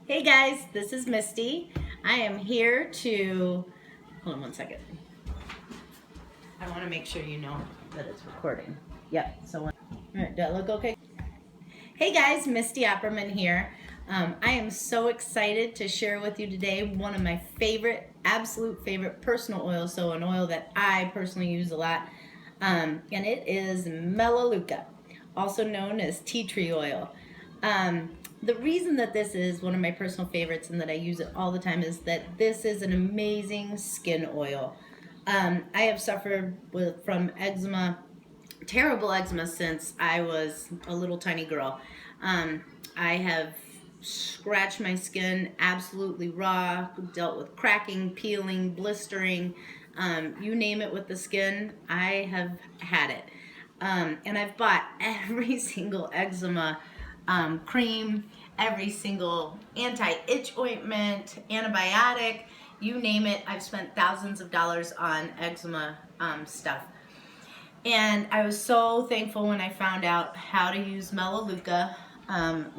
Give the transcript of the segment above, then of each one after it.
Hey guys, this is Misty. I am here to, hold on one second. I want to make sure you know that it's recording. Yep, all right, does that look okay? Hey guys, Misty Opperman here. I am so excited to share with you today one of my absolute favorite personal oils, so an oil that I personally use a lot, and it is Melaleuca, also known as tea tree oil. The reason that this is one of my personal favorites and that I use it all the time is that this is an amazing skin oil. I have suffered from eczema, terrible eczema, since I was a little tiny girl. I have scratched my skin absolutely raw, dealt with cracking, peeling, blistering, you name it with the skin, I have had it. And I've bought every single eczema cream, every single anti-itch ointment, antibiotic, you name it. I've spent thousands of dollars on eczema stuff. And I was so thankful when I found out how to use Melaleuca,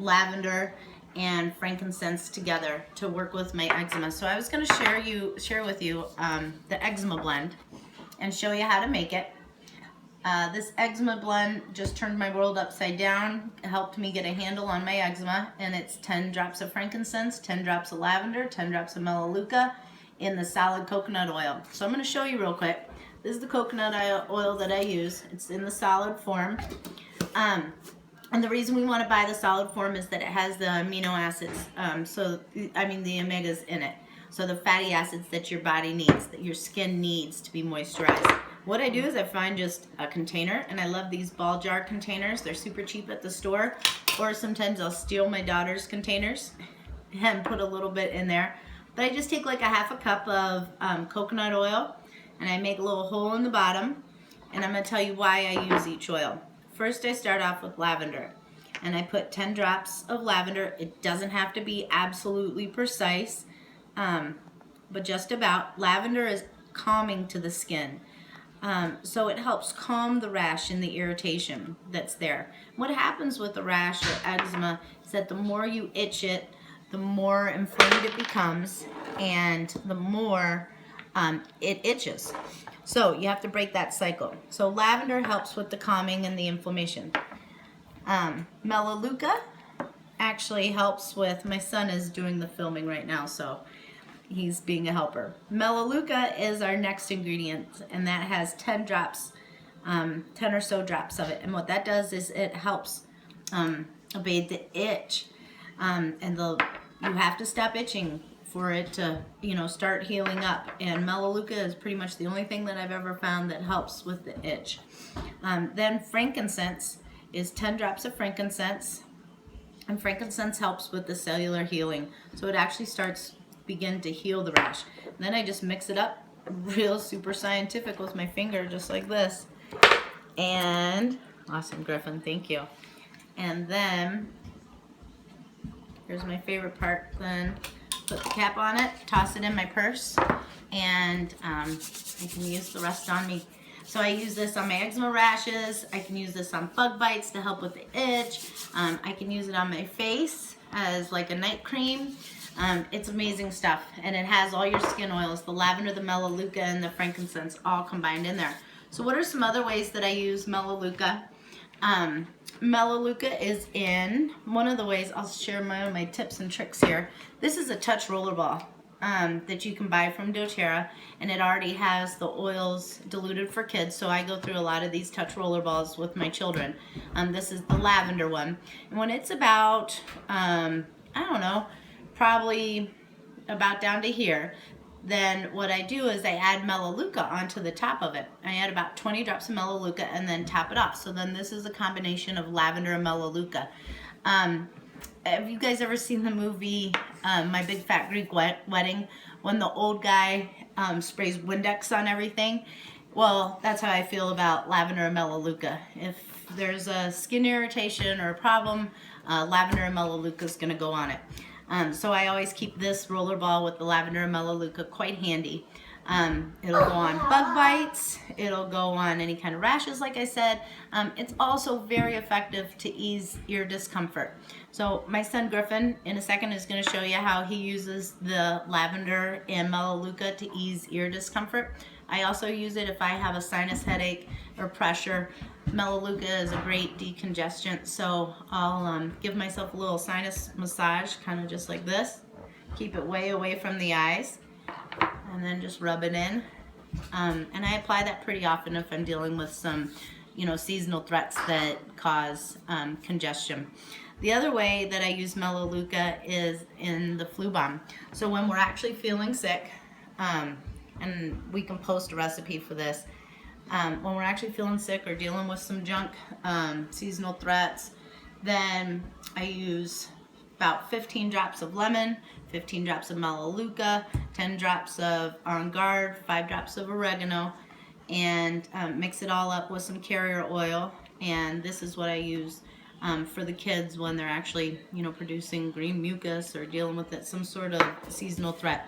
lavender, and frankincense together to work with my eczema. So I was going to share with you the eczema blend and show you how to make it. This eczema blend just turned my world upside down. It helped me get a handle on my eczema, and it's 10 drops of frankincense, 10 drops of lavender, 10 drops of Melaleuca in the solid coconut oil. So I'm going to show you real quick. This is the coconut oil that I use. It's in the solid form. And the reason we want to buy the solid form is that it has the amino acids, the omegas in it. So the fatty acids that your body needs, that your skin needs to be moisturized. What I do is I find just a container, and I love these ball jar containers. They're super cheap at the store. Or sometimes I'll steal my daughter's containers and put a little bit in there. But I just take like a half a cup of coconut oil, and I make a little hole in the bottom, and I'm going to tell you why I use each oil. First, I start off with lavender, and I put 10 drops of lavender. It doesn't have to be absolutely precise, but just about. Lavender is calming to the skin, so it helps calm the rash and the irritation that's there. What happens with the rash or eczema is that the more you itch it, the more inflamed it becomes, and the more it itches. So you have to break that cycle. So lavender helps with the calming and the inflammation. Melaleuca actually helps with, my son is doing the filming right now, so he's being a helper. Melaleuca is our next ingredient, and that has 10 drops, 10 or so drops of it. And what that does is it helps abate the itch. You have to stop itching for it to, start healing up. And Melaleuca is pretty much the only thing that I've ever found that helps with the itch. Then frankincense is 10 drops of frankincense, and frankincense helps with the cellular healing. So it actually begin to heal the rash. And then I just mix it up real super scientific with my finger, just like this. And awesome, Griffin, thank you. And then here's my favorite part. Then put the cap on it, toss it in my purse, and I can use the rest on me. So I use this on my eczema rashes. I can use this on bug bites to help with the itch. I can use it on my face as like a night cream. It's amazing stuff, and it has all your skin oils, the lavender, the Melaleuca, and the frankincense all combined in there. So what are some other ways that I use Melaleuca? Melaleuca is in, one of the ways, I'll share my tips and tricks here. This is a touch roller ball that you can buy from doTERRA, and it already has the oils diluted for kids, so I go through a lot of these touch roller balls with my children. This is the lavender one, and when it's about, I don't know, probably about down to here, then what I do is I add Melaleuca onto the top of it. I add about 20 drops of Melaleuca and then top it off. So then this is a combination of lavender and Melaleuca. Have you guys ever seen the movie My Big Fat Greek Wedding, when the old guy sprays Windex on everything? Well, that's how I feel about lavender and Melaleuca. If there's a skin irritation or a problem, lavender and Melaleuca is going to go on it. So I always keep this roller ball with the lavender and Melaleuca quite handy. It'll go on bug bites. It'll go on any kind of rashes, like I said. It's also very effective to ease ear discomfort. So my son Griffin, in a second, is going to show you how he uses the lavender and Melaleuca to ease ear discomfort. I also use it if I have a sinus headache or pressure. Melaleuca is a great decongestant, so I'll give myself a little sinus massage, kind of just like this. Keep it way away from the eyes, and then just rub it in. And I apply that pretty often if I'm dealing with some, seasonal threats that cause congestion. The other way that I use Melaleuca is in the flu bomb. So when we're actually feeling sick, and we can post a recipe for this, when we're actually feeling sick or dealing with some junk seasonal threats, then I use about 15 drops of lemon, 15 drops of Melaleuca, 10 drops of On Guard, 5 drops of oregano, and mix it all up with some carrier oil. And this is what I use for the kids when they're actually, producing green mucus or dealing with some sort of seasonal threat.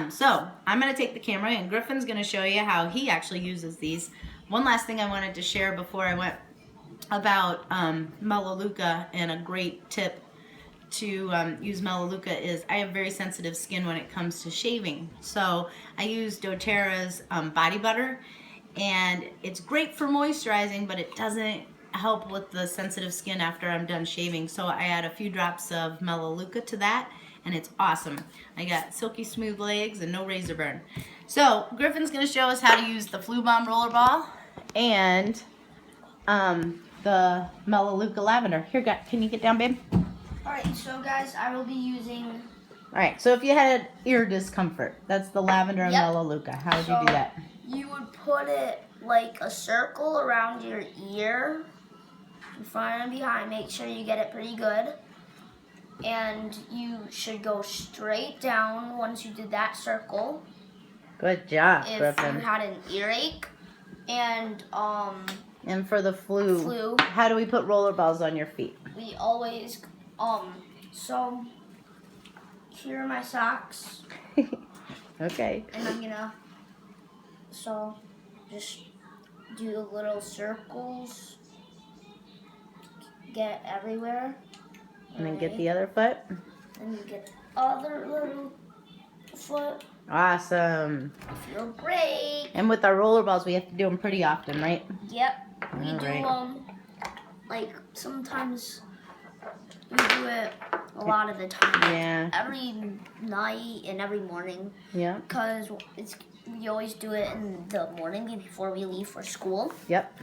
So I'm going to take the camera, and Griffin's going to show you how he actually uses these. One last thing I wanted to share before I went about Melaleuca, and a great tip to use Melaleuca is I have very sensitive skin when it comes to shaving. So I use doTERRA's body butter, and it's great for moisturizing, but it doesn't help with the sensitive skin after I'm done shaving. So I add a few drops of Melaleuca to that, and it's awesome. I got silky smooth legs and no razor burn. So Griffin's going to show us how to use the Flu Bomb roller ball and the Melaleuca lavender. Here, can you get down, babe? Alright, so guys, I will be using... Alright, so if you had ear discomfort, that's the lavender and Melaleuca. How would you do that? You would put it like a circle around your ear, in front and behind. Make sure you get it pretty good. And you should go straight down once you did that circle. Good job, Griffin. If you had an earache. And for the flu, how do we put roller balls on your feet? We always, so here are my socks. Okay. And I'm gonna, just do the little circles. Get everywhere. And then get the other foot. And you get the other little foot. Awesome. Feel great. And with our roller balls, we have to do them pretty often, right? Yep. We do them, like, sometimes we do it a lot of the time. Yeah. Every night and every morning. Yeah. Because we always do it in the morning before we leave for school. Yep.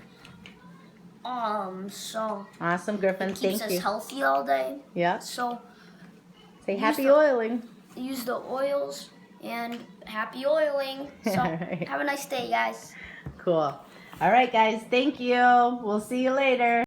So awesome, Griffin. Thank you. Keeps us healthy all day. Yeah. So say happy oiling. Use the oils and happy oiling. So have a nice day, guys. Cool. All right, guys. Thank you. We'll see you later.